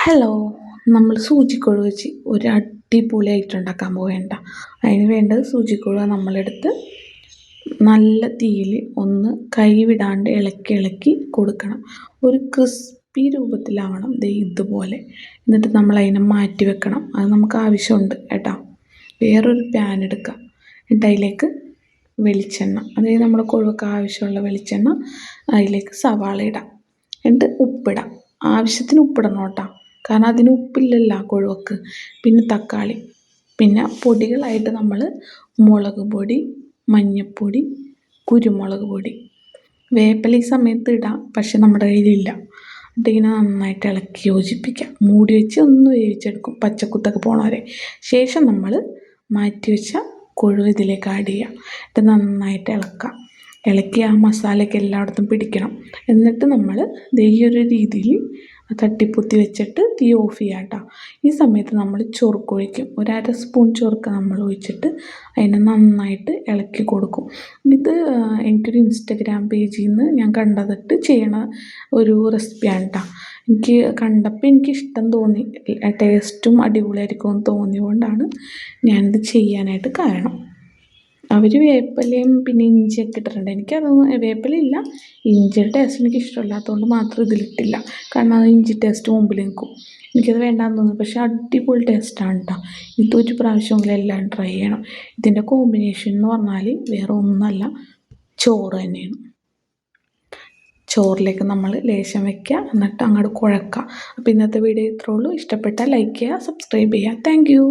Hello, നമ്മൾ സൂചിക്കൊഴു വെച്ച് ഒരു അടിപൊളിയായിട്ട് ഉണ്ടാക്കാൻ പോവേണ്ട. അതിന് വേണ്ടത് സൂചിക്കൊഴുവ നമ്മളെടുത്ത് നല്ല തീയിൽ ഒന്ന് കൈവിടാണ്ട് ഇളക്കി ഇളക്കി കൊടുക്കണം. ഒരു ക്രിസ്പി രൂപത്തിലാവണം, ദേ ഇതുപോലെ. എന്നിട്ട് നമ്മൾ അതിനെ മാറ്റി വെക്കണം. അത് നമുക്ക് ആവശ്യമുണ്ട് കേട്ടോ. വേറൊരു പാൻ എടുക്കുക. എന്നിട്ട് അതിലേക്ക് വെളിച്ചെണ്ണ, അതായത് നമ്മുടെ കൊഴുവൊക്കെ ആവശ്യമുള്ള വെളിച്ചെണ്ണ, അതിലേക്ക് സവാള ഇടാം. എന്നിട്ട് ഉപ്പിടാം. ആവശ്യത്തിന് ഉപ്പിടണം കേട്ടോ, കാരണം അതിന് ഉപ്പില്ലല്ലോ കൊഴുവക്ക്. പിന്നെ തക്കാളി, പിന്നെ പൊടികളായിട്ട് നമ്മൾ മുളക് പൊടി, മഞ്ഞൾപ്പൊടി, കുരുമുളക് പൊടി, വേപ്പില ഈ സമയത്ത് ഇടാം, പക്ഷെ നമ്മുടെ കയ്യിലില്ല. എന്നിട്ടിങ്ങനെ നന്നായിട്ട് ഇളക്കി യോജിപ്പിക്കാം. മൂടി വെച്ച് ഒന്ന് വേവിച്ചെടുക്കും, പച്ചക്കുത്തൊക്കെ പോണവരെ. ശേഷം നമ്മൾ മാറ്റി വെച്ച കൊഴുവ് ഇതിലേക്ക് ആഡ് ചെയ്യാം. എന്നിട്ട് നന്നായിട്ട് ഇളക്കാം. ഇളക്കി ആ മസാലയൊക്കെ എല്ലായിടത്തും പിടിക്കണം. എന്നിട്ട് നമ്മൾ ഈ ഒരു രീതിയിൽ തട്ടിപ്പൊത്തി വെച്ചിട്ട് തീ ഓഫ് ചെയ്യാം കേട്ടോ. ഈ സമയത്ത് നമ്മൾ ചൊറുക്ക് ഒഴിക്കും. ഒരു അര സ്പൂൺ ചൊറുക്ക് നമ്മൾ ഒഴിച്ചിട്ട് അതിനെ നന്നായിട്ട് ഇളക്കി കൊടുക്കും. ഇത് എനിക്കൊരു ഇൻസ്റ്റഗ്രാം പേജിൽ നിന്ന് ഞാൻ കണ്ടതിട്ട് ചെയ്യണ ഒരു റെസിപ്പിയാണ് കേട്ടോ. എനിക്ക് കണ്ടപ്പോൾ എനിക്കിഷ്ടം തോന്നി, ടേസ്റ്റും അടിപൊളിയായിരിക്കുമെന്ന് തോന്നിയതുകൊണ്ടാണ് ഞാനിത് ചെയ്യാനായിട്ട് കാരണം. അവർ വേപ്പിലയും പിന്നെ ഇഞ്ചിയൊക്കെ ഇട്ടിട്ടുണ്ട്. എനിക്കതൊന്നും വേപ്പിലയില്ല, ഇഞ്ചിയുടെ ടേസ്റ്റ് എനിക്ക് ഇഷ്ടമില്ലാത്തതുകൊണ്ട് മാത്രം ഇതിലിട്ടില്ല. കാരണം അത് ഇഞ്ചി ടേസ്റ്റ് മുമ്പിൽ നിൽക്കും. എനിക്കത് വേണ്ടാന്ന് തോന്നുന്നു, പക്ഷേ അടിപൊളി ടേസ്റ്റാണ് കേട്ടോ. ഇതൊരു പ്രാവശ്യമെങ്കിലും എല്ലാം ട്രൈ ചെയ്യണം. ഇതിൻ്റെ കോമ്പിനേഷൻ എന്ന് പറഞ്ഞാൽ വേറെ ഒന്നുമല്ല, ചോറ് തന്നെയാണ്. ചോറിലേക്ക് നമ്മൾ ലേശം വയ്ക്കുക, എന്നിട്ട് അങ്ങോട്ട് കുഴക്കുക. അപ്പോൾ ഇന്നത്തെ വീഡിയോ ഇത്രേ ഉള്ളൂ. ഇഷ്ടപ്പെട്ടാൽ ലൈക്ക് ചെയ്യുക, സബ്സ്ക്രൈബ് ചെയ്യുക. Thank you.